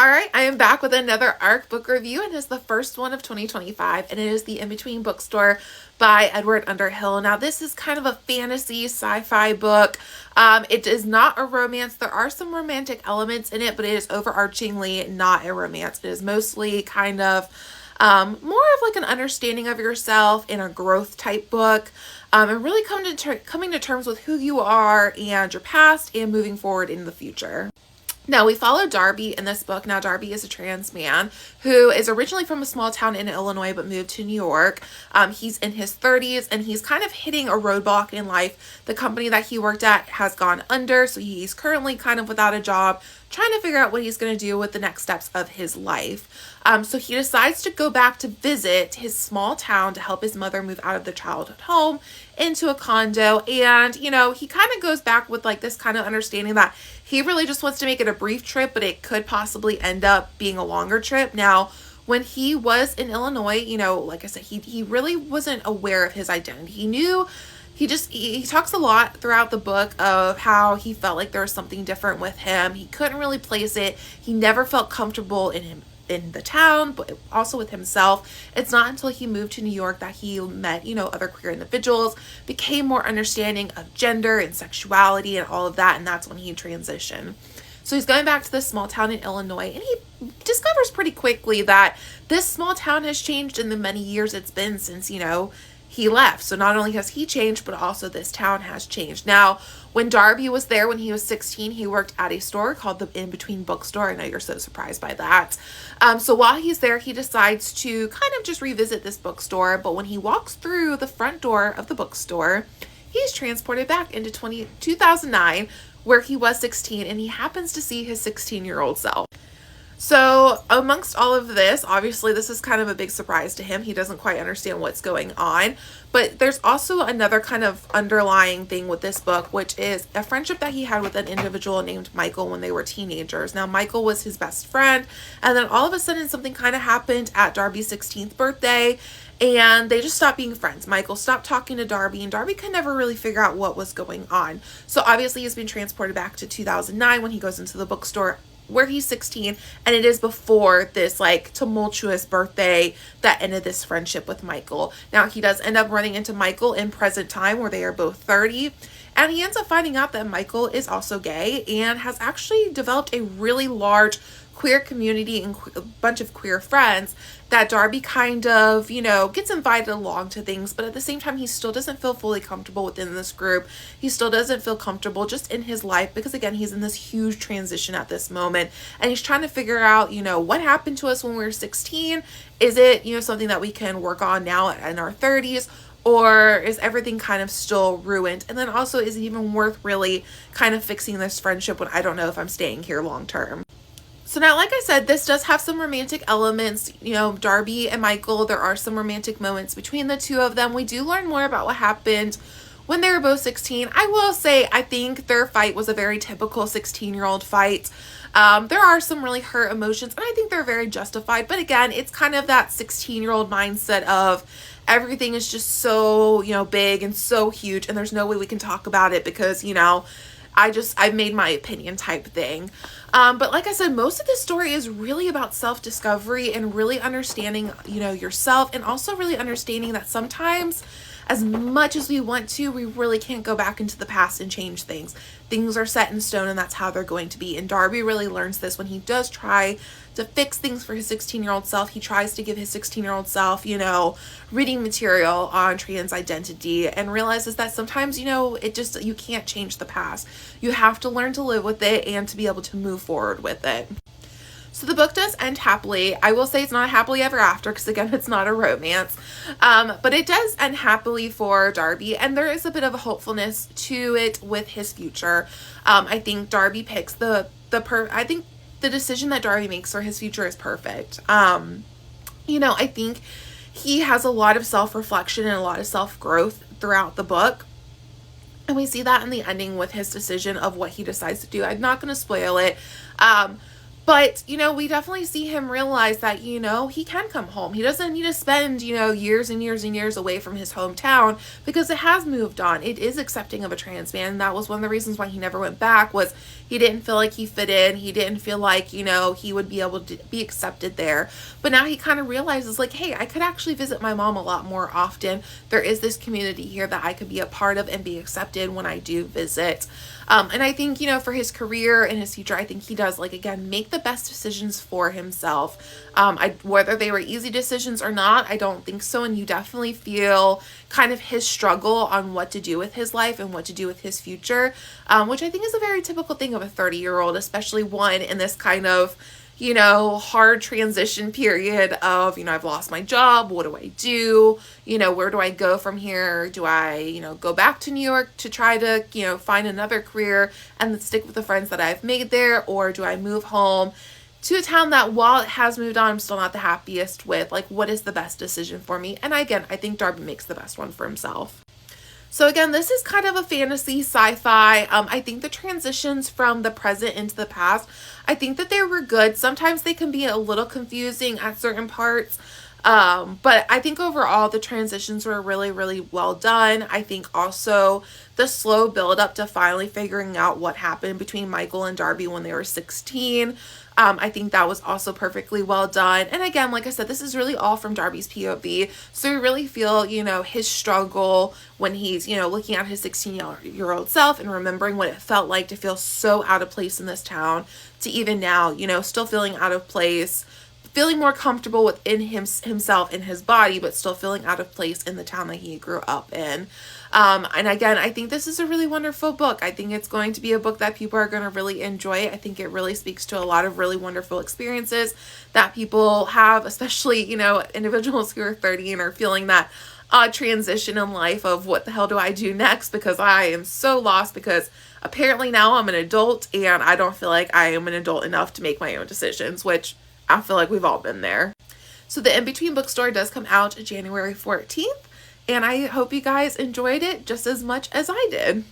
All right, I am back with another ARC book review, and it's the first one of 2025, and it is The In-Between Bookstore by Edward Underhill. Now, this is kind of a fantasy sci-fi book. It is not a romance. There are some romantic elements in it, but it is overarchingly not a romance. It is mostly kind of more of like an understanding of yourself in a growth type book, and really coming to terms with who you are and your past and moving forward in the future. Now, we follow Darby in this book. Now, Darby is a trans man who is originally from a small town in Illinois but moved to New York. He's in his 30s and he's kind of hitting a roadblock in life. The company that he worked at has gone under, so he's currently kind of without a job, trying to figure out what he's going to do with the next steps of his life. So he decides to go back to visit his small town to help his mother move out of the childhood home into a condo. And, you know, he kind of goes back with like this kind of understanding that he really just wants to make it a brief trip, but it could possibly end up being a longer trip. Now, when he was in Illinois, you know, like I said, he really wasn't aware of his identity. He knew he talks a lot throughout the book of how he felt like there was something different with him. He couldn't really place it. He never felt comfortable in the town, but also with himself. It's not until he moved to New York that he met, you know, other queer individuals, became more understanding of gender and sexuality and all of that, and that's when he transitioned. So he's going back to this small town in Illinois, and he discovers pretty quickly that this small town has changed in the many years it's been since, you know, he left. So not only has he changed, but also this town has changed. Now, when Darby was there when he was 16, he worked at a store called the In-Between Bookstore. I know you're so surprised by that. So while he's there, he decides to kind of just revisit this bookstore. But when he walks through the front door of the bookstore, he's transported back into 2009, where he was 16, and he happens to see his 16-year-old self. So amongst all of this, obviously this is kind of a big surprise to him. He doesn't quite understand what's going on. But there's also another kind of underlying thing with this book, which is a friendship that he had with an individual named Michael when they were teenagers. Now, Michael was his best friend, and then all of a sudden something kind of happened at Darby's 16th birthday, and they just stopped being friends. Michael stopped talking to Darby, and Darby could never really figure out what was going on. So obviously he's been transported back to 2009 when he goes into the bookstore where he's 16, and it is before this like tumultuous birthday that ended this friendship with Michael. Now, he does end up running into Michael in present time where they are both 30, and he ends up finding out that Michael is also gay and has actually developed a really large queer community and a bunch of queer friends that Darby kind of, you know, gets invited along to things, but at the same time, he still doesn't feel fully comfortable within this group. He still doesn't feel comfortable just in his life because, again, he's in this huge transition at this moment, and he's trying to figure out, you know, what happened to us when we were 16? Is it, you know, something that we can work on now in our 30s? Or is everything kind of still ruined? And then also, is it even worth really kind of fixing this friendship when I don't know if I'm staying here long term? So now, like I said, this does have some romantic elements. You know, Darby and Michael, there are some romantic moments between the two of them. We do learn more about what happened when they were both 16. I will say, I think their fight was a very typical 16-year-old fight. There are some really hurt emotions, and I think they're very justified. But again, it's kind of that 16-year-old mindset of everything is just so, you know, big and so huge, and there's no way we can talk about it because, you know, I've made my opinion type thing. But like I said, most of this story is really about self-discovery and really understanding, you know, yourself, and also really understanding that sometimes, as much as we want to, we really can't go back into the past and change things. Things are set in stone, and that's how they're going to be. And Darby really learns this when he does try to fix things for his 16-year-old self. He tries to give his 16-year-old self, you know, reading material on trans identity, and realizes that sometimes, you know, you can't change the past. You have to learn to live with it and to be able to move forward with it. So the book does end happily. I will say it's not a happily ever after because, again, it's not a romance. But it does end happily for Darby, and there is a bit of a hopefulness to it with his future. I think Darby picks I think the decision that Darby makes for his future is perfect. You know, I think he has a lot of self-reflection and a lot of self-growth throughout the book. And we see that in the ending with his decision of what he decides to do. I'm not going to spoil it. But, we definitely see him realize that, he can come home. He doesn't need to spend, years and years and years away from his hometown because it has moved on. It is accepting of a trans man. And that was one of the reasons why he never went back, was he didn't feel like he fit in. He didn't feel like, he would be able to be accepted there. But now he kind of realizes, like, hey, I could actually visit my mom a lot more often. There is this community here that I could be a part of and be accepted when I do visit. And I think, for his career and his future, I think he does, like, again, make the best decisions for himself. Whether they were easy decisions or not, I don't think so. And you definitely feel kind of his struggle on what to do with his life and what to do with his future, which I think is a very typical thing of a 30-year-old, especially one in this kind of, hard transition period of, I've lost my job. What do I do? Where do I go from here? Do I, go back to New York to try to, find another career and then stick with the friends that I've made there? Or do I move home to a town that, while it has moved on, I'm still not the happiest with? Like, what is the best decision for me? And again, I think Darby makes the best one for himself. So again, this is kind of a fantasy sci-fi. I think the transitions from the present into the past, I think that they were good. Sometimes they can be a little confusing at certain parts. But I think overall the transitions were really, really well done. I think also the slow build up to finally figuring out what happened between Michael and Darby when they were 16. I think that was also perfectly well done. And again, like I said, this is really all from Darby's POV. So you really feel, his struggle when he's, looking at his 16-year-old self and remembering what it felt like to feel so out of place in this town, to even now, still feeling out of place, feeling more comfortable within himself and his body, but still feeling out of place in the town that he grew up in. And again, I think this is a really wonderful book. I think it's going to be a book that people are going to really enjoy. I think it really speaks to a lot of really wonderful experiences that people have, especially, individuals who are 30 and are feeling that transition in life of what the hell do I do next, because I am so lost, because apparently now I'm an adult and I don't feel like I am an adult enough to make my own decisions, which I feel like we've all been there. So the In Between Bookstore does come out January 14th. And I hope you guys enjoyed it just as much as I did.